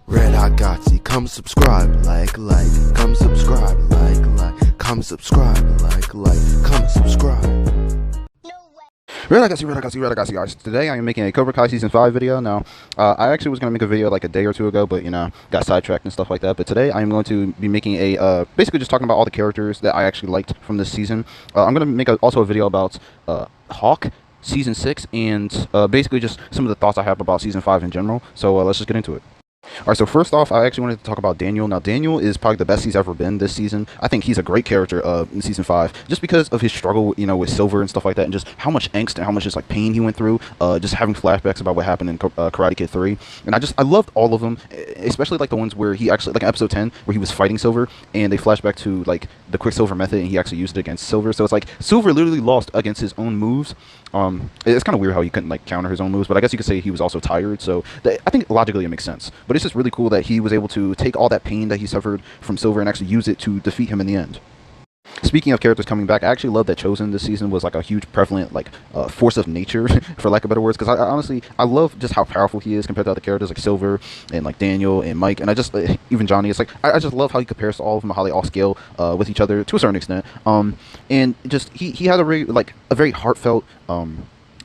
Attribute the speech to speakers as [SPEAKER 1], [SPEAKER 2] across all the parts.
[SPEAKER 1] Red Hot Gotsy, come subscribe, come subscribe, come subscribe, come subscribe. Red Hot Gotsy, guys. Today I am making a Cobra Kai Season 5 video. Now, I actually was going to make a video like a day or two ago, but, got sidetracked and stuff like that. But today I am going to be making a, basically just talking about all the characters that I actually liked from this season. I'm going to make also a video about Hawk, Season 6, and basically just some of the thoughts I have about Season 5 in general. So let's just get into it. Alright, so first off, I actually wanted to talk about Daniel. Now, Daniel is probably the best he's ever been this season. I think he's a great character in Season 5, just because of his struggle, with Silver and stuff like that, and just how much angst and how much just, pain he went through, just having flashbacks about what happened in Karate Kid 3. And I loved all of them, especially, the ones where he actually, in Episode 10, where he was fighting Silver, and they flashback to, the Quicksilver method, and he actually used it against Silver. So it's Silver literally lost against his own moves. It's kind of weird how he couldn't, counter his own moves, but I guess you could say he was also tired, so I think logically it makes sense. But it's just really cool that he was able to take all that pain that he suffered from Silver and actually use it to defeat him in the end. Speaking of characters coming back, I actually love that Chosen this season was a huge prevalent force of nature, for lack of better words, because I honestly love just how powerful he is compared to other characters like Silver and Daniel and Mike, and I just even Johnny. It's I just love how he compares to all of them, how they all scale with each other to a certain extent, and just he had a very heartfelt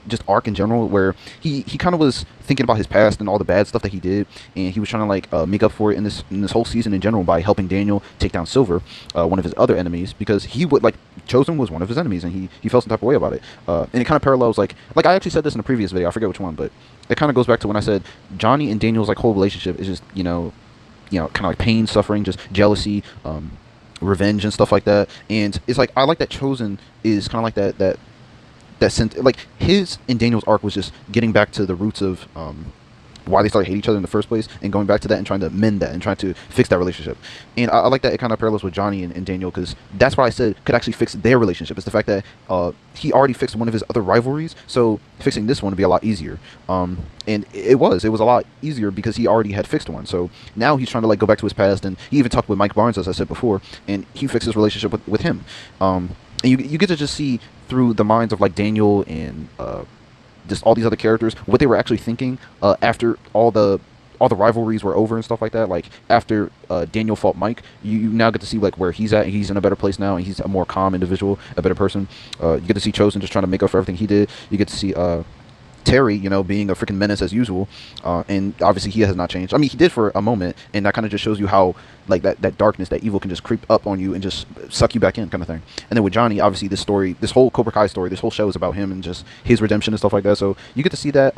[SPEAKER 1] just arc in general, where he kind of was thinking about his past and all the bad stuff that he did, and he was trying to make up for it in this whole season in general by helping Daniel take down Silver, one of his other enemies, because he would Chosen was one of his enemies, and he felt some type of way about it, and it kind of parallels like I actually said this in a previous video, I forget which one, but it kind of goes back to when I said Johnny and Daniel's whole relationship is just kind of pain, suffering, just jealousy, revenge and stuff like that. And it's I like that Chosen is kind of that sense, his and Daniel's arc was just getting back to the roots of why they started hating each other in the first place, and going back to that and trying to mend that and trying to fix that relationship. And I like that it kind of parallels with Johnny and Daniel, because that's what I said could actually fix their relationship. It's the fact that he already fixed one of his other rivalries, so fixing this one would be a lot easier. And it was a lot easier because he already had fixed one. So now he's trying to go back to his past, and he even talked with Mike Barnes, as I said before, and he fixed his relationship with him. And you get to just see through the minds of Daniel and just all these other characters what they were actually thinking after all the rivalries were over and stuff like that. After Daniel fought Mike, you now get to see where he's at. He's in a better place now, and he's a more calm individual, a better person. You get to see Chosen just trying to make up for everything he did. You get to see Terry, being a freaking menace as usual, and obviously he has not changed. I mean, he did for a moment, and that kind of just shows you how that darkness, that evil can just creep up on you and just suck you back in, kind of thing. And then with Johnny, obviously this whole Cobra Kai story, this whole show is about him and just his redemption and stuff like that. So you get to see that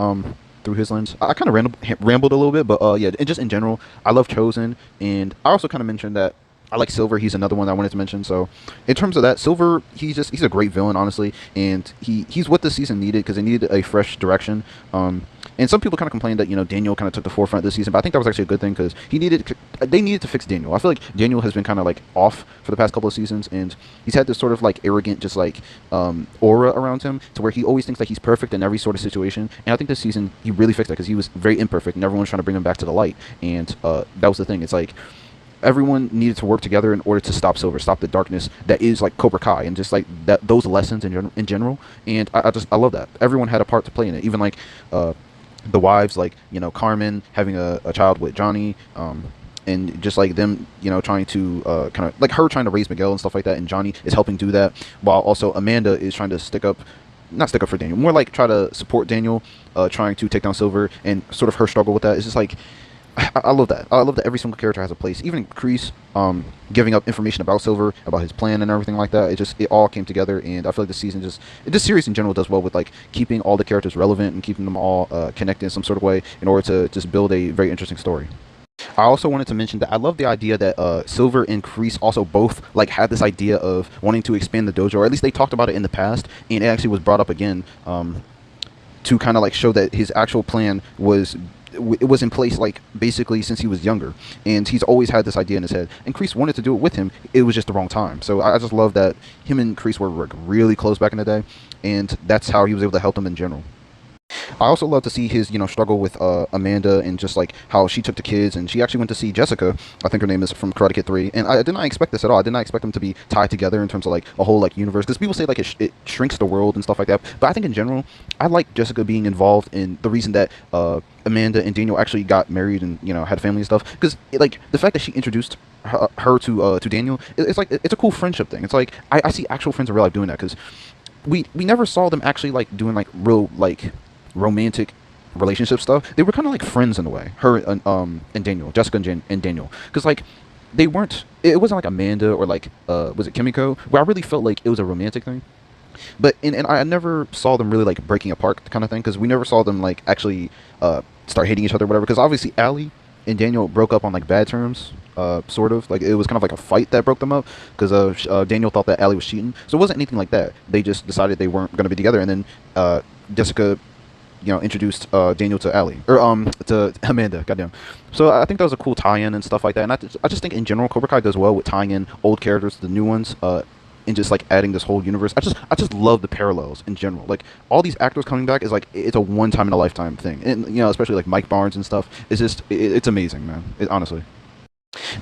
[SPEAKER 1] through his lens. I kind of rambled a little bit, but yeah, and just in general, I love Chosen, and I also kind of mentioned that I like Silver. He's another one that I wanted to mention. So in terms of that, Silver, he's a great villain, honestly, and he's what this season needed, because it needed a fresh direction. And some people kind of complained that Daniel kind of took the forefront this season, but I think that was actually a good thing, because they needed to fix Daniel. I feel like Daniel has been kind of off for the past couple of seasons, and he's had this sort of arrogant, just aura around him, to where he always thinks he's perfect in every sort of situation. And I think this season he really fixed that, because he was very imperfect, and everyone was trying to bring him back to the light. And that was the thing. It's everyone needed to work together in order to stop Silver, stop the darkness that is Cobra Kai, and just those lessons in general. And I love that everyone had a part to play in it. Even the wives, Carmen having a child with Johnny, and just them, trying to kind of her trying to raise Miguel and stuff like that, and Johnny is helping do that, while also Amanda is trying to not stick up for Daniel, more try to support Daniel, trying to take down Silver, and sort of her struggle with that. It's just I love that. I love that every single character has a place. Even Kreese giving up information about Silver, about his plan and everything like that. It all came together, and I feel this season this series in general does well with keeping all the characters relevant and keeping them all connected in some sort of way in order to just build a very interesting story. I also wanted to mention that I love the idea that Silver and Kreese also both had this idea of wanting to expand the dojo, or at least they talked about it in the past, and it actually was brought up again to kind of show that his actual plan was in place basically since he was younger, and he's always had this idea in his head, and Kreese wanted to do it with him. It was just the wrong time. So I just love that him and Kreese were really close back in the day, and that's how he was able to help them in general. I also love to see his, struggle with Amanda, and just like how she took the kids, and she actually went to see Jessica. I think her name is, from Karate Kid 3, and I did not expect this at all. I did not expect them to be tied together in terms of like a whole like universe, because people say like it shrinks the world and stuff like that. But I think in general, I like Jessica being involved in the reason that Amanda and Daniel actually got married and had family and stuff, because like the fact that she introduced her to Daniel, it's like it's a cool friendship thing. It's like I see actual friends in real life doing that, because we never saw them actually like doing like real like romantic relationship stuff. They were kind of like friends in a way, her and Daniel, Jessica and Daniel, because like they weren't, it wasn't like Amanda or like was it Kimiko, where I really felt like it was a romantic thing. But and I never saw them really like breaking apart kind of thing, because we never saw them like actually start hating each other or whatever, because obviously Allie and Daniel broke up on like bad terms, sort of like it was kind of like a fight that broke them up, because Daniel thought that Allie was cheating, so it wasn't anything like that. They just decided they weren't going to be together, and then Jessica introduced Daniel to Allie, or to Amanda, goddamn. So I think that was a cool tie-in and stuff like that, and I just think in general Cobra Kai does well with tying in old characters to the new ones, and just like adding this whole universe. I just love the parallels in general. Like all these actors coming back is like it's a one time in a lifetime thing, and especially like Mike Barnes and stuff. It's just it's amazing, man. Honestly.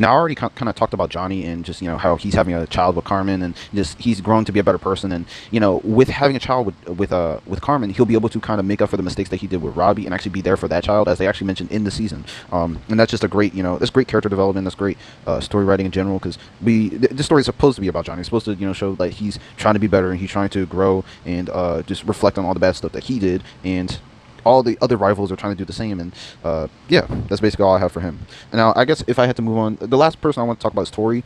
[SPEAKER 1] Now I already kind of talked about Johnny, and just how he's having a child with Carmen, and just he's grown to be a better person, and with having a child with Carmen, he'll be able to kind of make up for the mistakes that he did with Robbie, and actually be there for that child, as they actually mentioned in the season. And that's just a great that's great character development. That's great story writing in general, because this story is supposed to be about Johnny. It's supposed to show that he's trying to be better, and he's trying to grow, and just reflect on all the bad stuff that he did, and all the other rivals are trying to do the same. And yeah, that's basically all I have for him. And now I guess if I had to move on, the last person I want to talk about is Tori.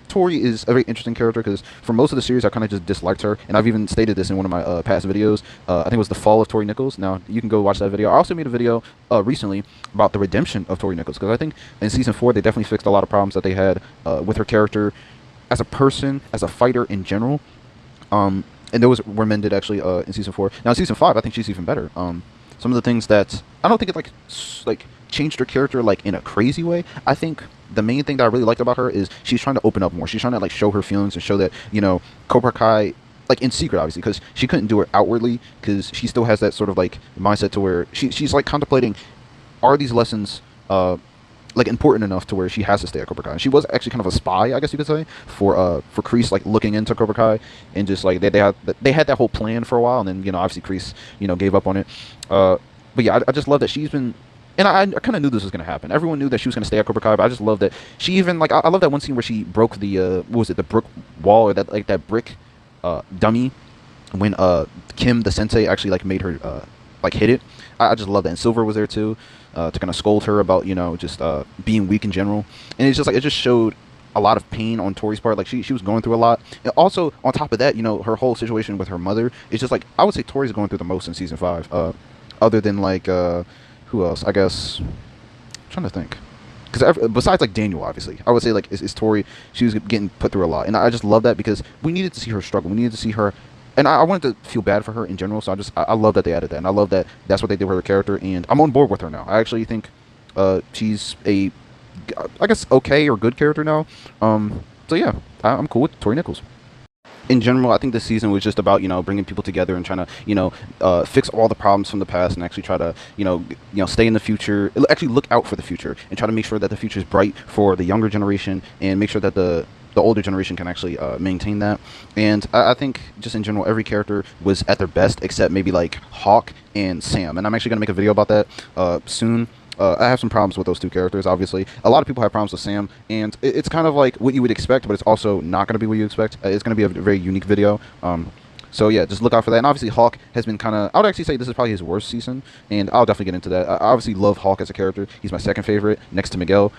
[SPEAKER 1] Tori is a very interesting character, because for most of the series I kind of just disliked her, and I've even stated this in one of my past videos. I think it was the fall of Tori Nichols. Now you can go watch that video. I also made a video recently about the redemption of Tori Nichols, because I think in season 4 they definitely fixed a lot of problems that they had with her character as a person, as a fighter in general. And those were mended actually in season 4. Now in season 5 I think she's even better. Some of the things that I don't think it like changed her character like in a crazy way. I think the main thing that I really liked about her is she's trying to open up more. She's trying to like show her feelings, and show that Cobra Kai, like in secret obviously, because she couldn't do it outwardly, because she still has that sort of like mindset to where she's like contemplating, are these lessons like important enough to where she has to stay at Cobra Kai. And she was actually kind of a spy, I guess you could say, for Kreese, like looking into Cobra Kai, and just like they had that whole plan for a while, and then obviously Kreese gave up on it. But yeah, I just love that she's been, and I kind of knew this was gonna happen. Everyone knew that she was gonna stay at Cobra Kai, but I just love that she even like I love that one scene where she broke the what was it, the brick wall, or that brick dummy, when Kim the sensei actually like made her like hit it. I just love that. And Silver was there too, to kind of scold her about just being weak in general. And it's just like it just showed a lot of pain on Tori's part. Like she was going through a lot. And also on top of that, her whole situation with her mother, it's just like I would say Tori's going through the most in season 5. Other than like who else? I guess I'm trying to think. Because besides like Daniel, obviously, I would say like it's Tori. She was getting put through a lot, and I just love that, because we needed to see her struggle. We needed to see her. And I wanted to feel bad for her in general, so I love that they added that, and I love that that's what they did with her character, and I'm on board with her now. I actually think she's a, I guess, okay or good character now. So yeah, I'm cool with Tori Nichols. In general, I think this season was just about bringing people together and trying to fix all the problems from the past, and actually try to stay in the future, actually look out for the future, and try to make sure that the future is bright for the younger generation, and make sure that the older generation can actually maintain that. And I think just in general every character was at their best, except maybe like Hawk and Sam, and I'm actually going to make a video about that soon. I have some problems with those two characters, obviously. A lot of people have problems with Sam, and it's kind of like what you would expect, but it's also not going to be what you expect. It's going to be a very unique video. So yeah, just look out for that. And obviously Hawk has been kind of, I would actually say this is probably his worst season, and I'll definitely get into that. I obviously love Hawk as a character. He's my second favorite, next to Miguel.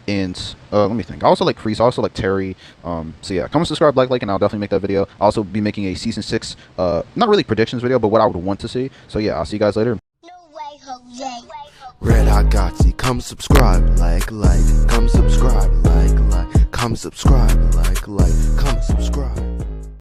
[SPEAKER 1] And let me think. I also like Kreese. I also like Terry. So yeah, comment, subscribe, like, and I'll definitely make that video. I'll also be making a season 6, not really predictions video, but what I would want to see. So yeah, I'll see you guys later.
[SPEAKER 2] No way, Jose.
[SPEAKER 1] Red Hot Gotsy, come subscribe, like, come subscribe, like, come subscribe, like, come subscribe.